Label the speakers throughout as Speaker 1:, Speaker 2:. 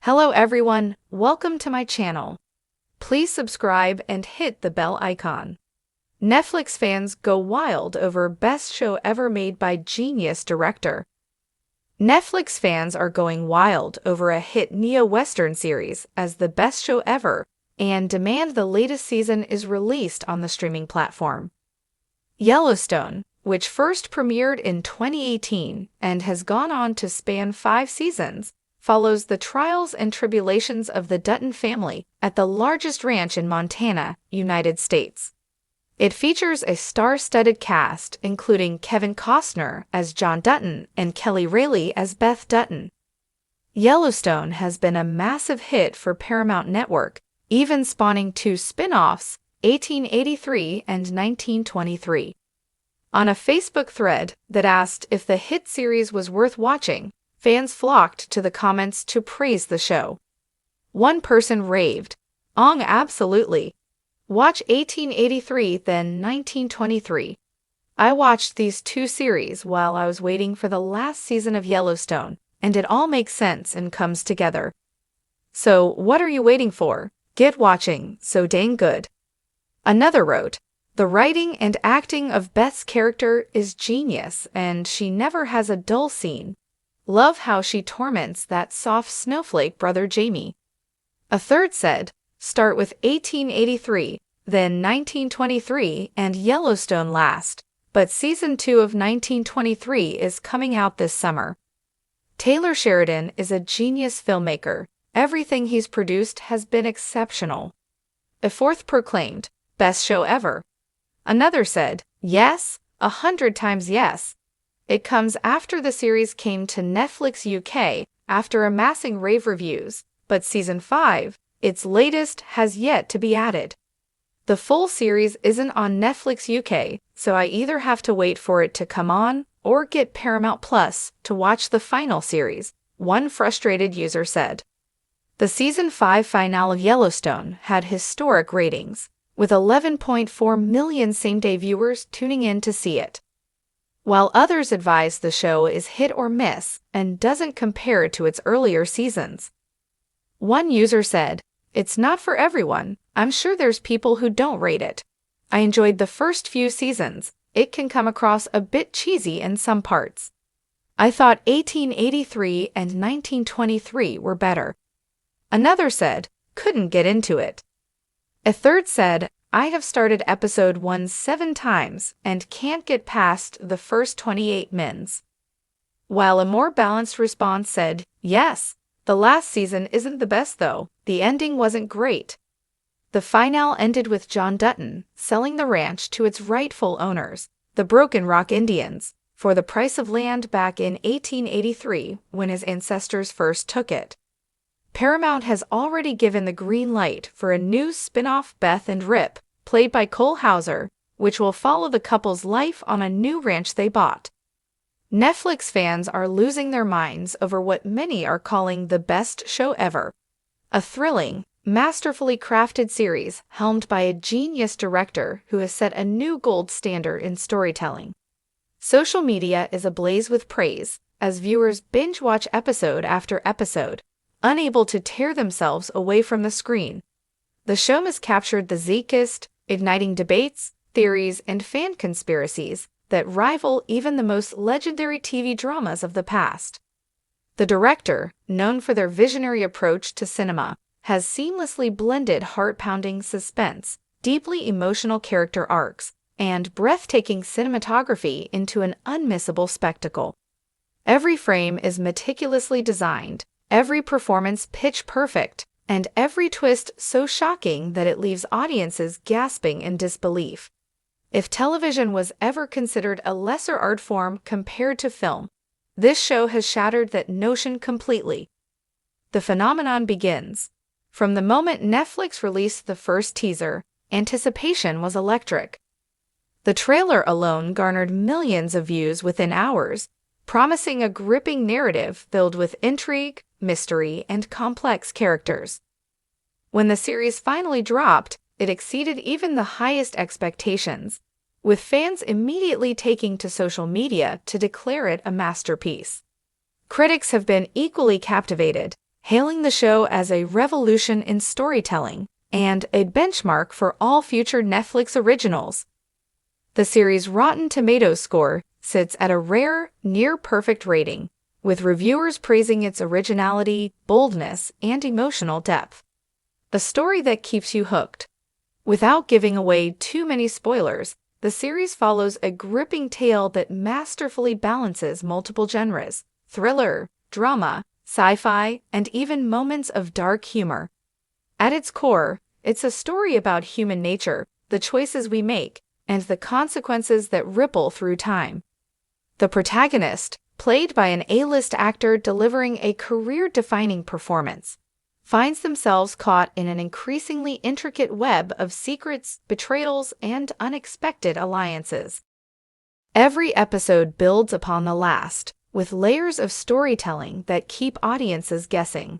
Speaker 1: Hello everyone, welcome to my channel. Please subscribe and hit the bell icon. Netflix fans go wild over best show ever made by genius director. Netflix fans are going wild over a hit neo-Western series as the best show ever and demand the latest season is released on the streaming platform. Yellowstone, which first premiered in 2018 and has gone on to span 5 seasons, follows the trials and tribulations of the Dutton family at the largest ranch in Montana, United States. It features a star-studded cast including Kevin Costner as John Dutton and Kelly Rayleigh as Beth Dutton. Yellowstone has been a massive hit for Paramount Network, even spawning 2 spin-offs, 1883 and 1923. On a Facebook thread that asked if the hit series was worth watching, fans flocked to the comments to praise the show. One person raved, absolutely. Watch 1883 then 1923. I watched these 2 series while I was waiting for the last season of Yellowstone, and it all makes sense and comes together. So what are you waiting for? Get watching, so dang good. Another wrote, the writing and acting of Beth's character is genius and she never has a dull scene. Love how she torments that soft snowflake brother Jamie. A third said, start with 1883, then 1923 and Yellowstone last, but season 2 of 1923 is coming out this summer. Taylor Sheridan is a genius filmmaker. Everything he's produced has been exceptional. A fourth proclaimed, best show ever. Another said, yes, 100 times yes. It comes after the series came to Netflix UK after amassing rave reviews, but season 5, its latest, has yet to be added. The full series isn't on Netflix UK, so I either have to wait for it to come on or get Paramount Plus to watch the final series, one frustrated user said. The season 5 finale of Yellowstone had historic ratings, with 11.4 million same-day viewers tuning in to see it. While others advise the show is hit or miss and doesn't compare to its earlier seasons. One user said, it's not for everyone. I'm sure there's people who don't rate it. I enjoyed the first few seasons. It can come across a bit cheesy in some parts. I thought 1883 and 1923 were better. Another said, couldn't get into it. A third said, I have started episode 1 7 times and can't get past the first 28 minutes. While a more balanced response said, yes, the last season isn't the best though, the ending wasn't great. The finale ended with John Dutton selling the ranch to its rightful owners, the Broken Rock Indians, for the price of land back in 1883 when his ancestors first took it. Paramount has already given the green light for a new spin-off Beth and Rip, played by Cole Hauser, which will follow the couple's life on a new ranch they bought. Netflix fans are losing their minds over what many are calling the best show ever. A thrilling, masterfully crafted series helmed by a genius director who has set a new gold standard in storytelling. Social media is ablaze with praise as viewers binge-watch episode after episode, unable to tear themselves away from the screen. The show has captured the zeitgeist, igniting debates, theories, and fan conspiracies that rival even the most legendary TV dramas of the past. The director, known for their visionary approach to cinema, has seamlessly blended heart-pounding suspense, deeply emotional character arcs, and breathtaking cinematography into an unmissable spectacle. Every frame is meticulously designed, every performance pitch perfect, and every twist so shocking that it leaves audiences gasping in disbelief. If television was ever considered a lesser art form compared to film, this show has shattered that notion completely. The phenomenon begins. From the moment Netflix released the first teaser, anticipation was electric. The trailer alone garnered millions of views within hours, promising a gripping narrative filled with intrigue, mystery, and complex characters. When the series finally dropped, it exceeded even the highest expectations, with fans immediately taking to social media to declare it a masterpiece. Critics have been equally captivated, hailing the show as a revolution in storytelling and a benchmark for all future Netflix originals. The series' Rotten Tomatoes score sits at a rare, near-perfect rating, with reviewers praising its originality, boldness, and emotional depth. A story that keeps you hooked. Without giving away too many spoilers, the series follows a gripping tale that masterfully balances multiple genres: thriller, drama, sci-fi, and even moments of dark humor. At its core, it's a story about human nature, the choices we make, and the consequences that ripple through time. The protagonist, played by an A-list actor delivering a career-defining performance, finds themselves caught in an increasingly intricate web of secrets, betrayals, and unexpected alliances. Every episode builds upon the last, with layers of storytelling that keep audiences guessing.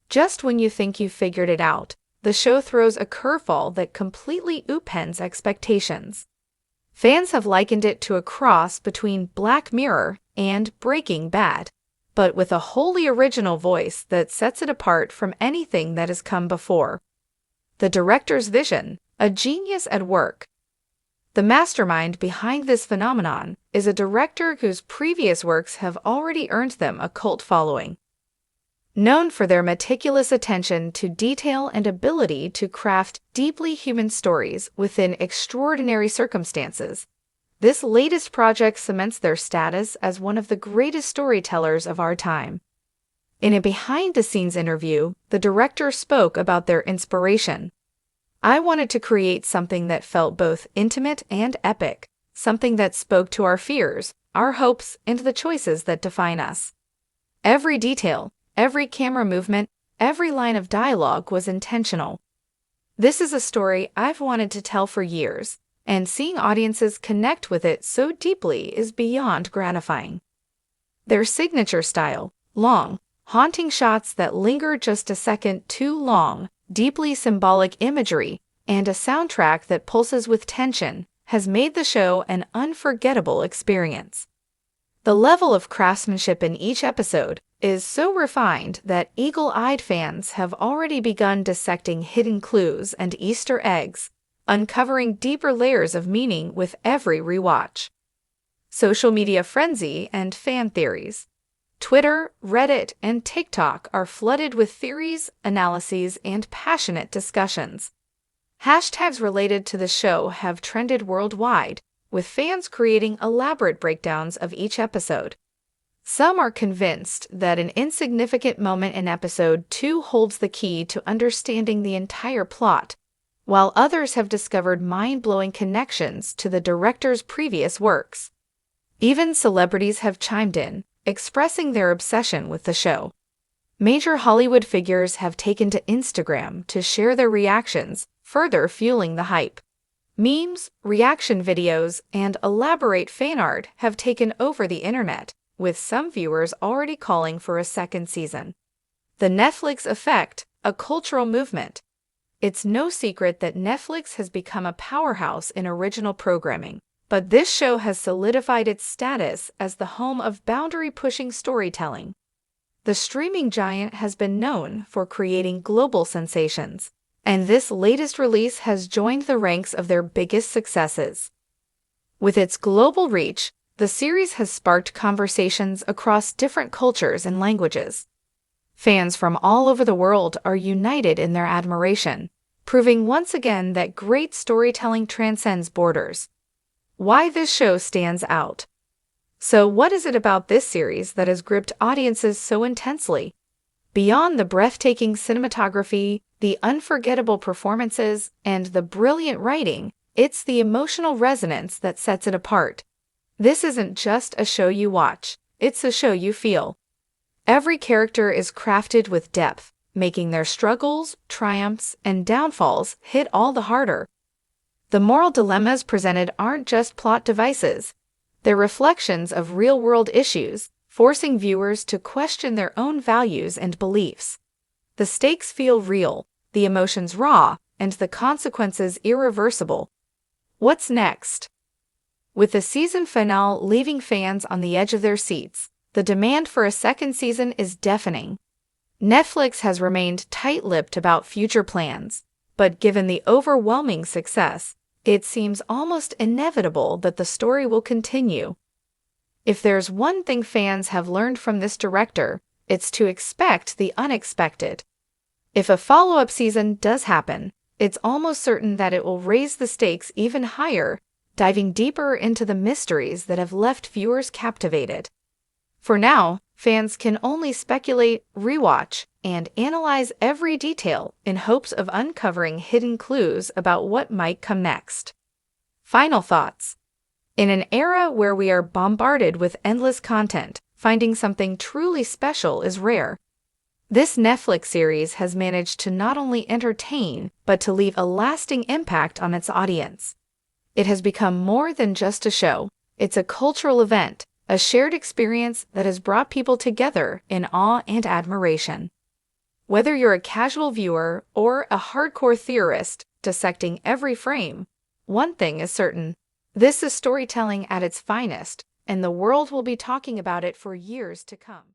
Speaker 1: Just when you think you've figured it out, the show throws a curveball that completely upends expectations. Fans have likened it to a cross between Black Mirror and Breaking Bad, but with a wholly original voice that sets it apart from anything that has come before. The director's vision, a genius at work. The mastermind behind this phenomenon is a director whose previous works have already earned them a cult following. Known for their meticulous attention to detail and ability to craft deeply human stories within extraordinary circumstances, this latest project cements their status as one of the greatest storytellers of our time. In a behind-the-scenes interview, the director spoke about their inspiration. "I wanted to create something that felt both intimate and epic, something that spoke to our fears, our hopes, and the choices that define us. Every detail, every camera movement, every line of dialogue was intentional. This is a story I've wanted to tell for years, and seeing audiences connect with it so deeply is beyond gratifying." Their signature style, long, haunting shots that linger just a second too long, deeply symbolic imagery, and a soundtrack that pulses with tension, has made the show an unforgettable experience. The level of craftsmanship in each episode is so refined that eagle-eyed fans have already begun dissecting hidden clues and Easter eggs, uncovering deeper layers of meaning with every rewatch. Social media frenzy and fan theories. Twitter, Reddit, and TikTok are flooded with theories, analyses, and passionate discussions. Hashtags related to the show have trended worldwide, with fans creating elaborate breakdowns of each episode. Some are convinced that an insignificant moment in episode 2 holds the key to understanding the entire plot, while others have discovered mind-blowing connections to the director's previous works. Even celebrities have chimed in, expressing their obsession with the show. Major Hollywood figures have taken to Instagram to share their reactions, further fueling the hype. Memes, reaction videos, and elaborate fan art have taken over the internet, with some viewers already calling for a second season. The Netflix effect, a cultural movement. It's no secret that Netflix has become a powerhouse in original programming, but this show has solidified its status as the home of boundary-pushing storytelling. The streaming giant has been known for creating global sensations, and this latest release has joined the ranks of their biggest successes. With its global reach, the series has sparked conversations across different cultures and languages. Fans from all over the world are united in their admiration, proving once again that great storytelling transcends borders. Why this show stands out. So what is it about this series that has gripped audiences so intensely? Beyond the breathtaking cinematography, the unforgettable performances, and the brilliant writing, it's the emotional resonance that sets it apart. This isn't just a show you watch, it's a show you feel. Every character is crafted with depth, making their struggles, triumphs, and downfalls hit all the harder. The moral dilemmas presented aren't just plot devices. They're reflections of real-world issues, forcing viewers to question their own values and beliefs. The stakes feel real, the emotions raw, and the consequences irreversible. What's next? With the season finale leaving fans on the edge of their seats, the demand for a second season is deafening. Netflix has remained tight-lipped about future plans, but given the overwhelming success, it seems almost inevitable that the story will continue. If there's one thing fans have learned from this director, it's to expect the unexpected. If a follow-up season does happen, it's almost certain that it will raise the stakes even higher, diving deeper into the mysteries that have left viewers captivated. For now, fans can only speculate, rewatch, and analyze every detail in hopes of uncovering hidden clues about what might come next. Final thoughts. In an era where we are bombarded with endless content, finding something truly special is rare. This Netflix series has managed to not only entertain, but to leave a lasting impact on its audience. It has become more than just a show. It's a cultural event, a shared experience that has brought people together in awe and admiration. Whether you're a casual viewer or a hardcore theorist dissecting every frame, one thing is certain. This is storytelling at its finest, and the world will be talking about it for years to come.